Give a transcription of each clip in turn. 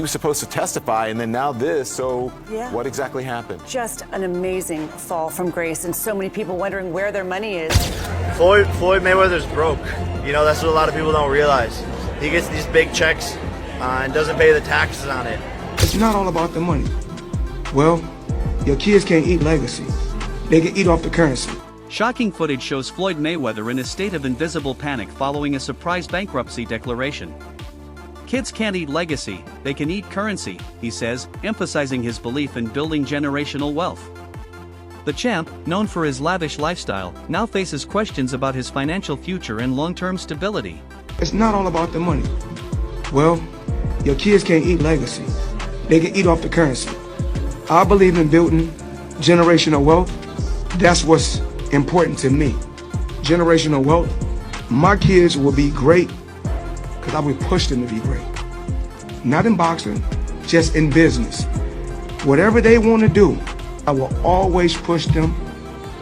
was supposed to testify, and then now this. So Yeah. what exactly happened? Just an amazing fall from grace, and so many people wondering where their money is. Floyd Mayweather's broke. You know, that's what a lot of people don't realize. He gets these big checks and doesn't pay the taxes on it. It's not all about the money. Well, your kids can't eat legacy. They can eat off the currency. Shocking footage shows Floyd Mayweather in a state of invisible panic following a surprise bankruptcy declaration. Kids can't eat legacy, they can eat currency, he says, emphasizing his belief in building generational wealth. The champ, known for his lavish lifestyle, now faces questions about his financial future and long-term stability. It's not all about the money. Well, your kids can't eat legacy. They can eat off the currency. I believe in building generational wealth. That's what's important to me. Generational wealth. My kids will be great because I will push them to be great. Not in boxing, just in business. Whatever they want to do, I will always push them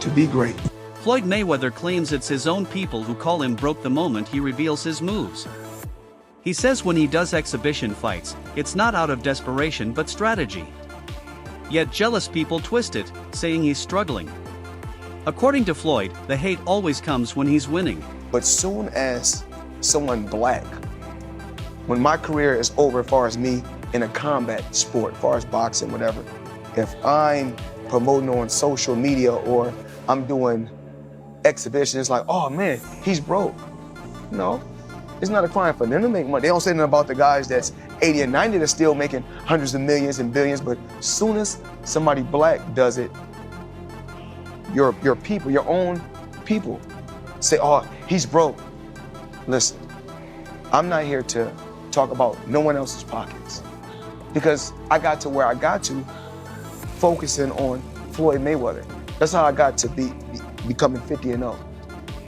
to be great. Floyd Mayweather claims it's his own people who call him broke the moment he reveals his moves. He says when he does exhibition fights, it's not out of desperation but strategy. Yet jealous people twist it, saying he's struggling. According to Floyd, the hate always comes when he's winning. But soon as someone black, when my career is over as far as me in a combat sport, as far as boxing, whatever, if I'm promoting on social media or I'm doing exhibitions, it's like, oh man, he's broke. No, it's not a crime for them to make money. They don't say nothing about the guys that's 80 and 90 that's still making hundreds of millions and billions, but soon as somebody black does it, your people, your own people, say, oh, he's broke. Listen, I'm not here to talk about no one else's pockets because I got to where I got to focusing on Floyd Mayweather. That's how I got to becoming 50 and 0.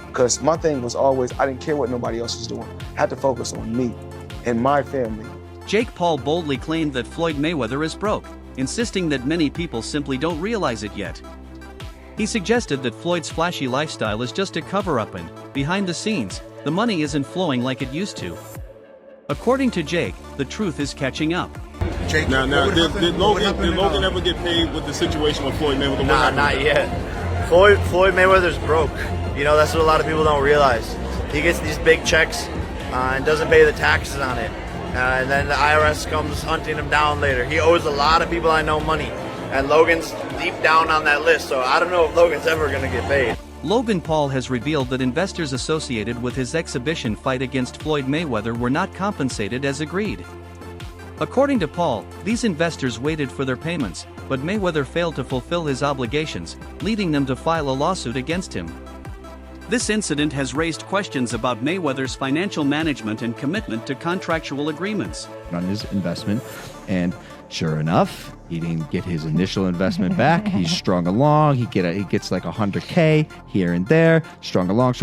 Because my thing was always, I didn't care what nobody else was doing. I had to focus on me and my family. Jake Paul boldly claimed that Floyd Mayweather is broke, insisting that many people simply don't realize it yet. He suggested that Floyd's flashy lifestyle is just a cover-up and, behind the scenes, the money isn't flowing like it used to. According to Jake, the truth is catching up. Jake, now did Logan ever get paid with the situation with Floyd Mayweather? Nah, not yet. Floyd Mayweather's broke. You know, that's what a lot of people don't realize. He gets these big checks and doesn't pay the taxes on it. And then the IRS comes hunting him down later. He owes a lot of people I know money. And Logan's deep down on that list, so I don't know if Logan's ever going to get paid. Logan Paul has revealed that investors associated with his exhibition fight against Floyd Mayweather were not compensated as agreed. According to Paul, these investors waited for their payments, but Mayweather failed to fulfill his obligations, leading them to file a lawsuit against him. This incident has raised questions about Mayweather's financial management and commitment to contractual agreements. On his investment, and sure enough, he didn't get his initial investment back. He's strung along. He gets like $100K here and there, strung along,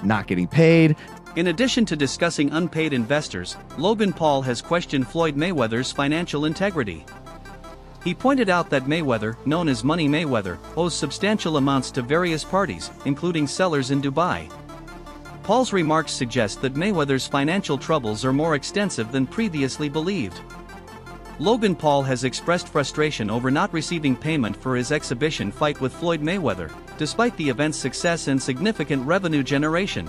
not getting paid. In addition to discussing unpaid investors, Logan Paul has questioned Floyd Mayweather's financial integrity. He pointed out that Mayweather, known as Money Mayweather, owes substantial amounts to various parties, including sellers in Dubai. Paul's remarks suggest that Mayweather's financial troubles are more extensive than previously believed. Logan Paul has expressed frustration over not receiving payment for his exhibition fight with Floyd Mayweather, despite the event's success and significant revenue generation.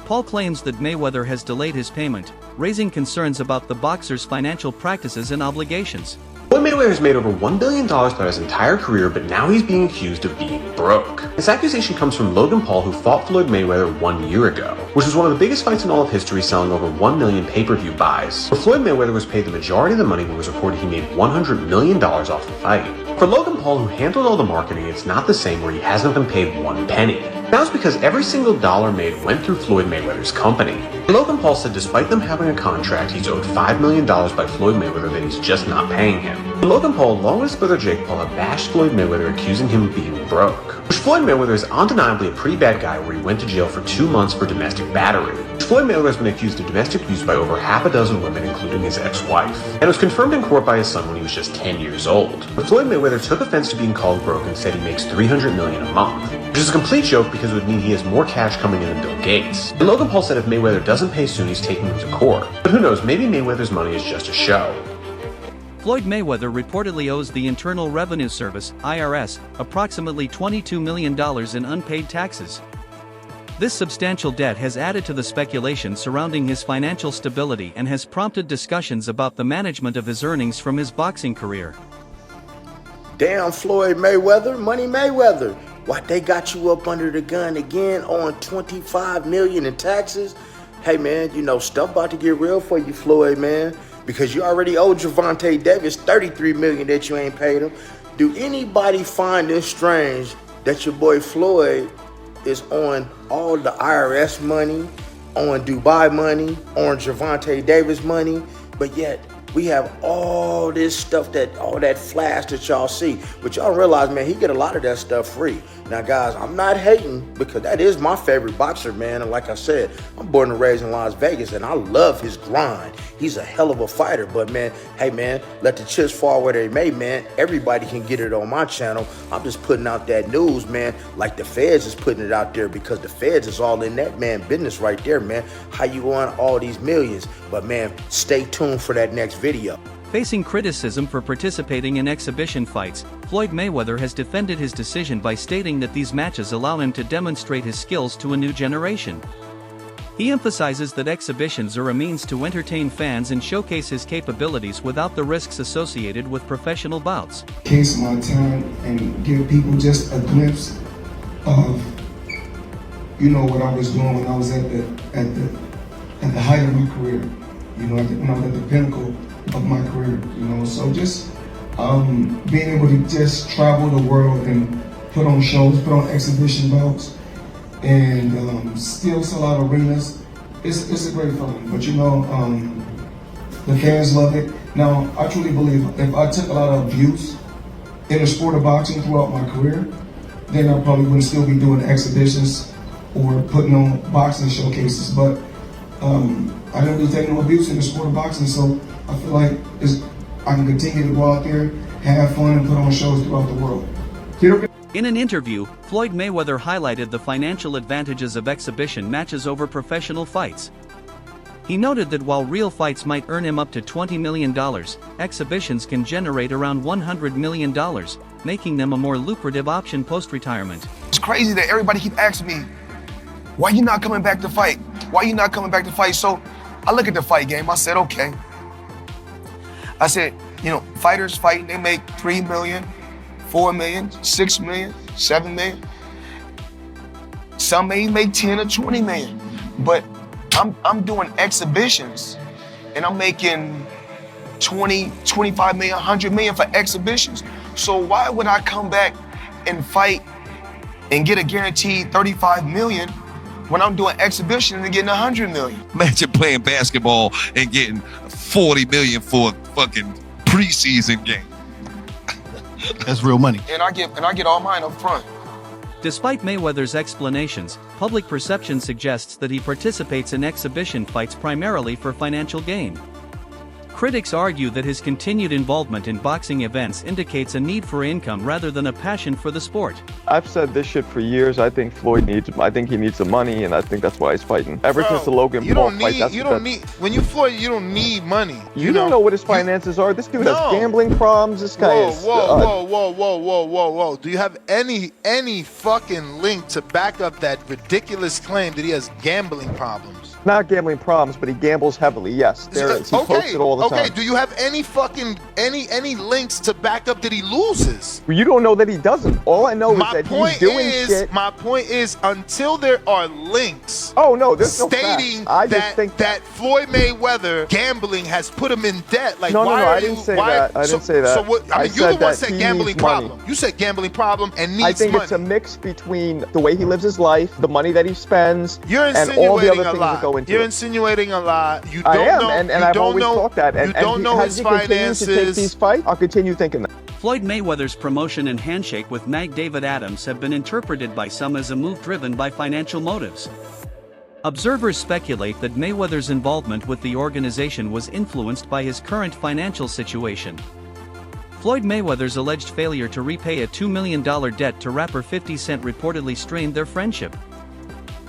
Paul claims that Mayweather has delayed his payment, raising concerns about the boxer's financial practices and obligations. Floyd Mayweather has made over $1 billion throughout his entire career, but now he's being accused of being broke. This accusation comes from Logan Paul, who fought Floyd Mayweather 1 year ago, which was one of the biggest fights in all of history, selling over 1 million pay-per-view buys. Where Floyd Mayweather was paid the majority of the money, when it was reported he made $100 million off the fight. For Logan Paul, who handled all the marketing, it's not the same where he hasn't been paid one penny. Now it's because every single dollar made went through Floyd Mayweather's company. Logan Paul said despite them having a contract, he's owed $5 million by Floyd Mayweather that he's just not paying him. Logan Paul, along with his brother Jake Paul, have bashed Floyd Mayweather, accusing him of being broke. Which Floyd Mayweather is undeniably a pretty bad guy, where he went to jail for 2 months for domestic battery. Floyd Mayweather has been accused of domestic abuse by over half a dozen women, including his ex-wife, and was confirmed in court by his son when he was just 10 years old. But Floyd Mayweather took offense to being called broke and said he makes $300 million a month, which is a complete joke because it would mean he has more cash coming in than Bill Gates. And Logan Paul said if Mayweather doesn't pay soon, he's taking him to court. But who knows, maybe Mayweather's money is just a show. Floyd Mayweather reportedly owes the Internal Revenue Service, IRS, approximately $22 million in unpaid taxes. This substantial debt has added to the speculation surrounding his financial stability and has prompted discussions about the management of his earnings from his boxing career. Damn, Floyd Mayweather, Money Mayweather. What, they got you up under the gun again on $25 million in taxes? Hey man, you know, stuff about to get real for you, Floyd, man. Because you already owe Gervonta Davis $33 million that you ain't paid him. Do anybody find this strange that your boy Floyd is on all the IRS money, on Dubai money, on Gervonta Davis money, but yet we have all this stuff, all that flash that y'all see, but y'all realize, man, he get a lot of that stuff free. Now, guys, I'm not hating because that is my favorite boxer, man. And like I said, I'm born and raised in Las Vegas, and I love his grind. He's a hell of a fighter, but man, hey, man, let the chips fall where they may, man. Everybody can get it on my channel. I'm just putting out that news, man, like the feds is putting it out there because the feds is all in that, man, business right there, man. How you want all these millions? But, man, stay tuned for that next video. Facing criticism for participating in exhibition fights, Floyd Mayweather has defended his decision by stating that these matches allow him to demonstrate his skills to a new generation. He emphasizes that exhibitions are a means to entertain fans and showcase his capabilities without the risks associated with professional bouts. Case my talent and give people just a glimpse of, you know, what I was doing when I was at the height of my career. You know, when I was at the pinnacle of my career, you know, so just being able to just travel the world and put on shows, put on exhibition bouts, and still sell out arenas, it's a great feeling. But you know, the fans love it. Now, I truly believe if I took a lot of abuse in the sport of boxing throughout my career, then I probably wouldn't still be doing exhibitions or putting on boxing showcases. But I don't really take no abuse in the sport of boxing, so I feel like I can continue to go out there, have fun, and put on shows throughout the world. In an interview, Floyd Mayweather highlighted the financial advantages of exhibition matches over professional fights. He noted that while real fights might earn him up to $20 million, exhibitions can generate around $100 million, making them a more lucrative option post-retirement. It's crazy that everybody keep asking me, why you not coming back to fight? Why you not coming back to fight? So I look at the fight game, I said, okay. I said, you know, fighters fighting, they make $3 million, $4 million, $6 million, $7 million. Some may make 10 or 20 million. But I'm doing exhibitions and I'm making 20, 25 million, 100 million for exhibitions. So why would I come back and fight and get a guaranteed 35 million when I'm doing exhibitions and getting 100 million? Imagine playing basketball and getting 40 million for a fucking preseason game. That's real money. And I get all mine up front. Despite Mayweather's explanations, public perception suggests that he participates in exhibition fights primarily for financial gain. Critics argue that his continued involvement in boxing events indicates a need for income rather than a passion for the sport. I've said this shit for years. I think he needs the money, and I think that's why he's fighting. Ever since the Logan Paul fight, when you Floyd, you don't need money. You don't know what his finances are. This dude has gambling problems. This guy is. Whoa. Do you have any fucking link to back up that ridiculous claim that he has gambling problems? Not gambling problems, but he gambles heavily. Yes, he posts it all the time. Okay, do you have any fucking any links to back up that he loses? Well, you don't know that he doesn't. All I know is that he's doing shit. My point is, until there are links. Oh no, there's no stating I just think that Floyd Mayweather gambling has put him in debt. Like, no, I didn't say that. I didn't say that. So what? I mean, you're the one that said gambling problem. You said gambling problem and needs money. I think it's a mix between the way he lives his life, the money that he spends, you're and all the other a things lot. that go into You're it. Insinuating a lot. You don't I am, know, and you I've don't always know, thought that. And you don't know his finances. To take these fights, I'll continue thinking that. Floyd Mayweather's promotion and handshake with Mag David Adams have been interpreted by some as a move driven by financial motives. Observers speculate that Mayweather's involvement with the organization was influenced by his current financial situation. Floyd Mayweather's alleged failure to repay a $2 million debt to rapper 50 Cent reportedly strained their friendship.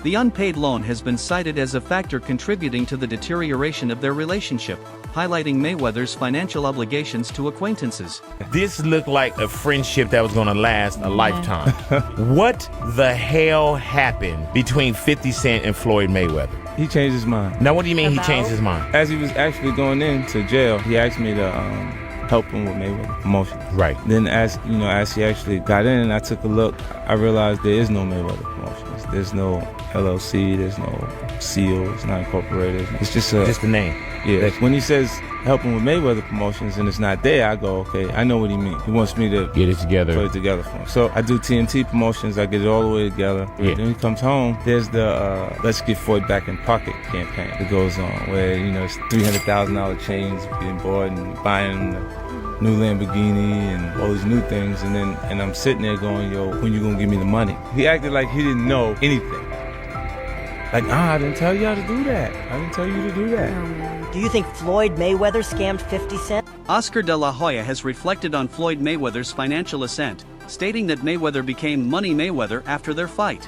The unpaid loan has been cited as a factor contributing to the deterioration of their relationship, highlighting Mayweather's financial obligations to acquaintances. This looked like a friendship that was going to last a lifetime. What the hell happened between 50 Cent and Floyd Mayweather? He changed his mind. Now, what do you mean he changed his mind? As he was actually going into jail, he asked me to help him with Mayweather promotions. Right. Then as he actually got in and I took a look, I realized there is no Mayweather promotions. There's no LLC, there's no seal, it's not incorporated. It's just a name. Yeah. When he says helping with Mayweather promotions and it's not there, I go, okay, I know what he means. He wants me to get it together. Put it together for him. So I do TNT promotions, I get it all the way together. Yeah. Then he comes home, there's the Let's Get Floyd Back in Pocket campaign that goes on where, it's $300,000 chains being bought and buying the new Lamborghini and all these new things. And I'm sitting there going, yo, when you gonna give me the money? He acted like he didn't know anything. Like, I didn't tell you how to do that. I didn't tell you to do that. Do you think Floyd Mayweather scammed 50 Cent? Oscar de la Hoya has reflected on Floyd Mayweather's financial ascent, stating that Mayweather became Money Mayweather after their fight.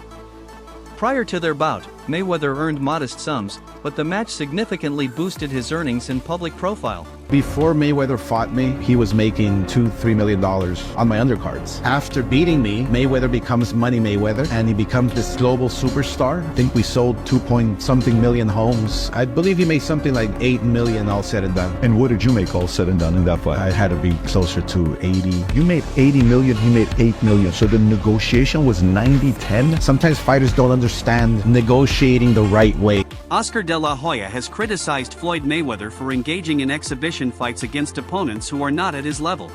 Prior to their bout, Mayweather earned modest sums, but the match significantly boosted his earnings and public profile. Before Mayweather fought me, he was making $2-3 million on my undercards. After beating me, Mayweather becomes Money Mayweather, and he becomes this global superstar. I think we sold 2-point-something million homes. I believe he made something like $8 million all said and done. And what did you make all said and done in that fight? I had to be closer to 80. You made 80 million, he made 8 million. So the negotiation was 90-10? Sometimes fighters don't understand negotiating the right way. Oscar de la Hoya has criticized Floyd Mayweather for engaging in exhibition fights against opponents who are not at his level.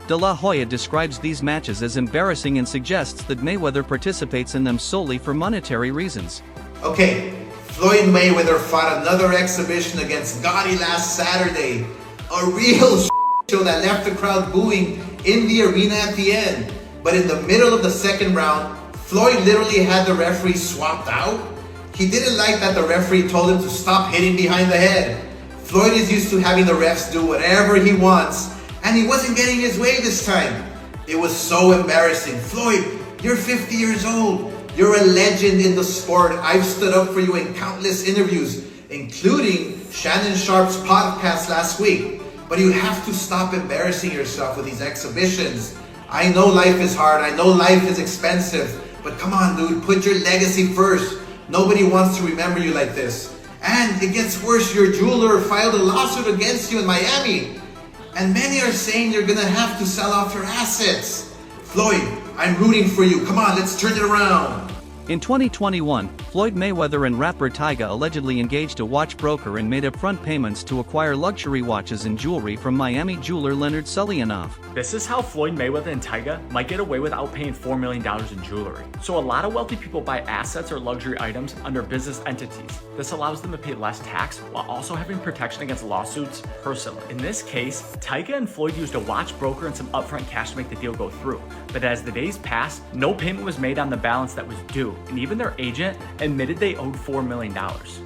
De la Hoya describes these matches as embarrassing and suggests that Mayweather participates in them solely for monetary reasons. Okay, Floyd Mayweather fought another exhibition against Gotti last Saturday. A real show that left the crowd booing in the arena at the end. But in the middle of the second round, Floyd literally had the referee swapped out. He didn't like that the referee told him to stop hitting behind the head. Floyd is used to having the refs do whatever he wants, and he wasn't getting his way this time. It was so embarrassing. Floyd, you're 50 years old. You're a legend in the sport. I've stood up for you in countless interviews, including Shannon Sharp's podcast last week. But you have to stop embarrassing yourself with these exhibitions. I know life is hard. I know life is expensive. But come on, dude, put your legacy first. Nobody wants to remember you like this. And it gets worse, your jeweler filed a lawsuit against you in Miami. And many are saying you're gonna have to sell off your assets. Floyd, I'm rooting for you. Come on, let's turn it around. In 2021, Floyd Mayweather and rapper Tyga allegedly engaged a watch broker and made upfront payments to acquire luxury watches and jewelry from Miami jeweler Leonard Selianoff. This is how Floyd Mayweather and Tyga might get away without paying $4 million in jewelry. So a lot of wealthy people buy assets or luxury items under business entities. This allows them to pay less tax while also having protection against lawsuits personally. In this case, Tyga and Floyd used a watch broker and some upfront cash to make the deal go through. But as the days passed, no payment was made on the balance that was due, and even their agent admitted they owed $4 million.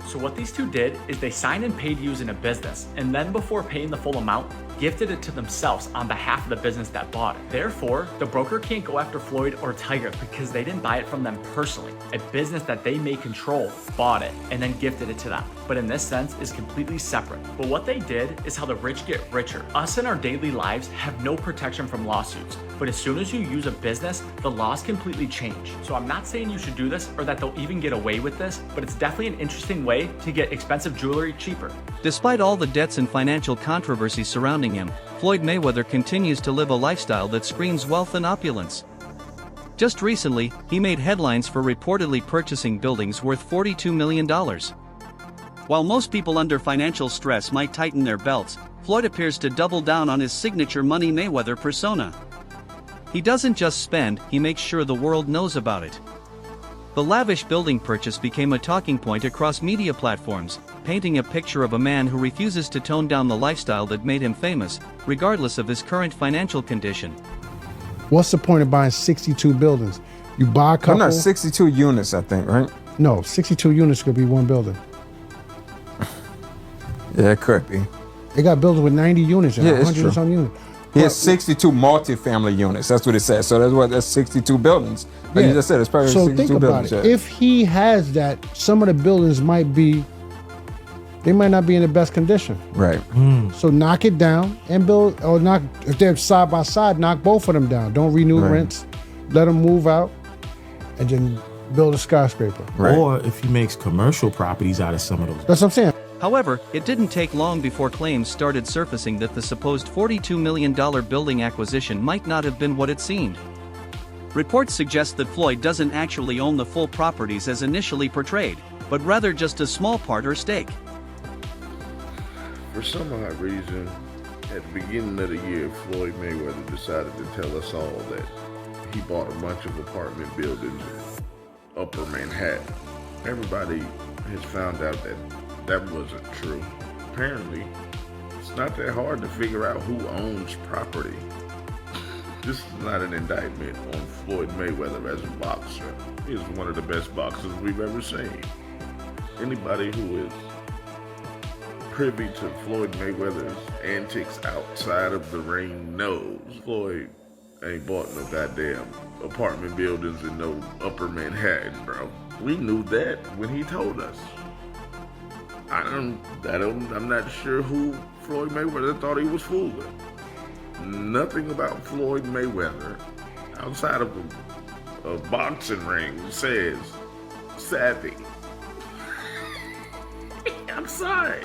So what these two did is they signed and paid using a business, and then before paying the full amount, gifted it to themselves on behalf of the business that bought it. Therefore, the broker can't go after Floyd or Tyga because they didn't buy it from them personally. A business that they may control bought it and then gifted it to them. But in this sense, is completely separate. But what they did is how the rich get richer. Us in our daily lives have no protection from lawsuits. But as soon as you use a business, the laws completely change. So I'm not saying you should do this or that they'll even get away with this, but it's definitely an interesting way to get expensive jewelry cheaper. Despite all the debts and financial controversy surrounding him, Floyd Mayweather continues to live a lifestyle that screams wealth and opulence. Just recently, he made headlines for reportedly purchasing buildings worth $42 million. While most people under financial stress might tighten their belts, Floyd appears to double down on his signature Money Mayweather persona. He doesn't just spend, he makes sure the world knows about it. The lavish building purchase became a talking point across media platforms, painting a picture of a man who refuses to tone down the lifestyle that made him famous, regardless of his current financial condition. What's the point of buying 62 buildings? You buy a couple... No, 62 units, I think, right? No, 62 units could be one building. Yeah, it could be. They got buildings with 90 units and Yeah, it's 100 and true. some units. He has 62 multifamily units. That's what it says. So that's 62 buildings. Like you just said, it's probably So 62 think about buildings. it. yeah. If he has that, some of the buildings might not be in the best condition. Right. So knock it down and build, or knock, if they're side by side, knock both of them down. Don't renew Right. rents. Let them move out and then build a skyscraper. Or if he makes commercial properties out of some of those. That's what I'm saying. However, it didn't take long before claims started surfacing that the supposed $42 million building acquisition might not have been what it seemed. Reports suggest that Floyd doesn't actually own the full properties as initially portrayed, but rather just a small part or stake. For some odd reason, at the beginning of the year, Floyd Mayweather decided to tell us all that he bought a bunch of apartment buildings in Upper Manhattan. Everybody has found out that that wasn't true. Apparently, it's not that hard to figure out who owns property. This is not an indictment on Floyd Mayweather as a boxer. He is one of the best boxers we've ever seen. Anybody who is privy to Floyd Mayweather's antics outside of the ring knows Floyd ain't bought no goddamn apartment buildings in no Upper Manhattan, bro. We knew that when he told us. I'm not sure who Floyd Mayweather thought he was fooling. Nothing about Floyd Mayweather outside of a boxing ring says savvy. I'm sorry.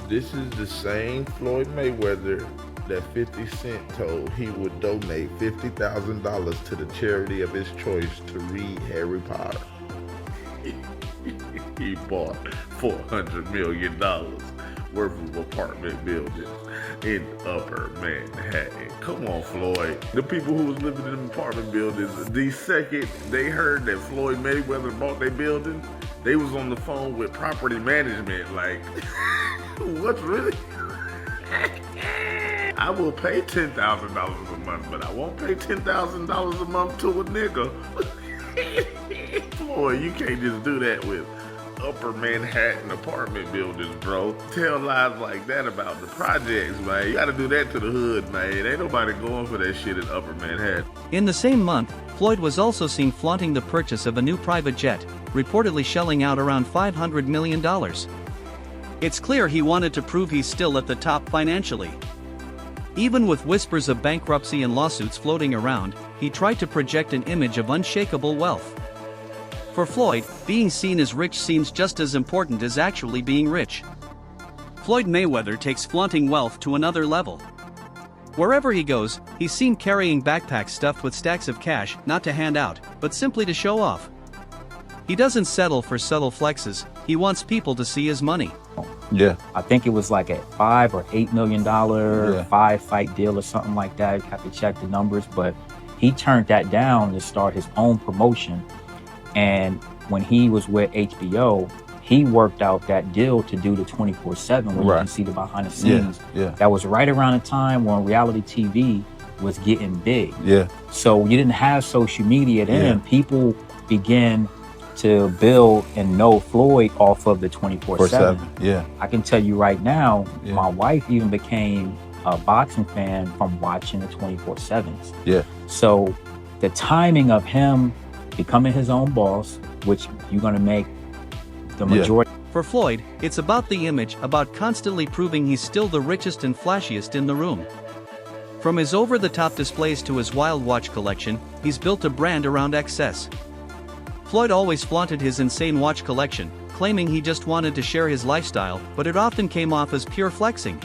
This is the same Floyd Mayweather that 50 Cent told he would donate $50,000 to the charity of his choice to read Harry Potter. He bought $400 million worth of apartment buildings in Upper Manhattan. Come on, Floyd. The people who was living in them apartment buildings, the second they heard that Floyd Mayweather bought their building, they was on the phone with property management like, what's really? I will pay $10,000 a month, but I won't pay $10,000 a month to a nigga. Floyd, you can't just do that with Upper Manhattan apartment buildings, bro. Tell lies like that about the projects, man. You gotta do that to the hood, man. Ain't nobody going for that shit in Upper Manhattan. In the same month, Floyd was also seen flaunting the purchase of a new private jet, reportedly shelling out around $500 million. It's clear he wanted to prove he's still at the top financially. Even with whispers of bankruptcy and lawsuits floating around, he tried to project an image of unshakable wealth. For Floyd, being seen as rich seems just as important as actually being rich. Floyd Mayweather takes flaunting wealth to another level. Wherever he goes, he's seen carrying backpacks stuffed with stacks of cash, not to hand out, but simply to show off. He doesn't settle for subtle flexes, he wants people to see his money. Yeah. I think it was like a $5 or $8 million 5-fight deal or something like that. I have to check the numbers, but he turned that down to start his own promotion. And when he was with HBO, he worked out that deal to do the 24/7 where you can see the behind the scenes. Yeah. That was right around the time when reality TV was getting big. Yeah. So you didn't have social media then. People began to build and know Floyd off of the 24/7. Yeah. I can tell you right now, my wife even became a boxing fan from watching the 24/7s. Yeah. So the timing of him becoming his own boss, which you're gonna make the majority. For Floyd, it's about the image, about constantly proving he's still the richest and flashiest in the room. From his over-the-top displays to his wild watch collection, he's built a brand around excess. Floyd always flaunted his insane watch collection, claiming he just wanted to share his lifestyle, but it often came off as pure flexing.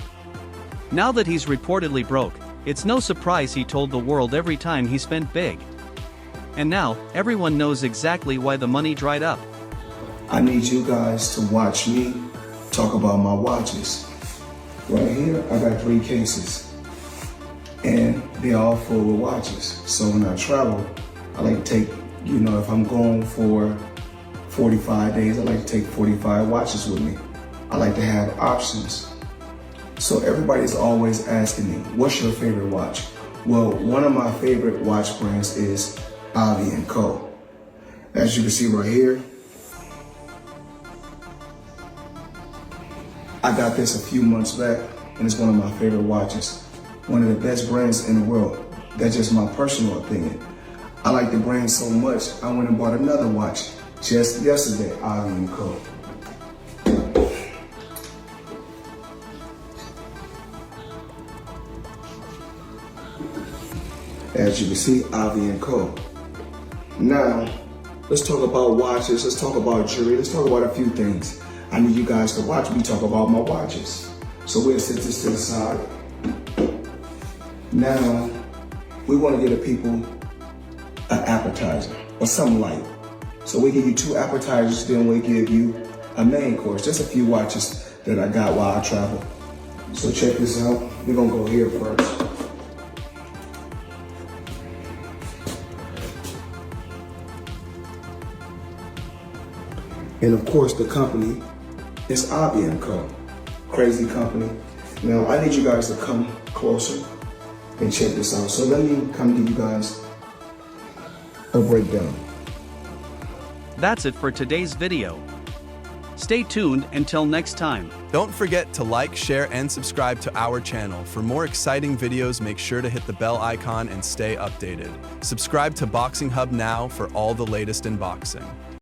Now that he's reportedly broke, it's no surprise he told the world every time he spent big. And now, everyone knows exactly why the money dried up. I need you guys to watch me talk about my watches. Right here, I got 3 cases. And they're all full with watches. So when I travel, I like to take, if I'm going for 45 days, I like to take 45 watches with me. I like to have options. So everybody's always asking me, what's your favorite watch? Well, one of my favorite watch brands is Ali & Co. As you can see right here, I got this a few months back. and it's one of my favorite watches. One of the best brands in the world. That's just my personal opinion. I like the brand so much, I went and bought another watch just yesterday, Ivy & Co. As you can see, Ivy & Co. Now, let's talk about watches, let's talk about jewelry, let's talk about a few things. I need you guys to watch me talk about my watches. So we'll set this to the side. Now, we want to give the people an appetizer or something light. So we give you 2 appetizers, then we give you a main course. Just a few watches that I got while I travel. So check this out. We're gonna go here first. And of course, the company is Ivy & Co. Crazy company. Now, I need you guys to come closer and check this out. So let me come give you guys a breakdown. That's it for today's video. Stay tuned until next time. Don't forget to like, share, and subscribe to our channel. For more exciting videos, make sure to hit the bell icon and stay updated. Subscribe to Boxing Hub now for all the latest in boxing.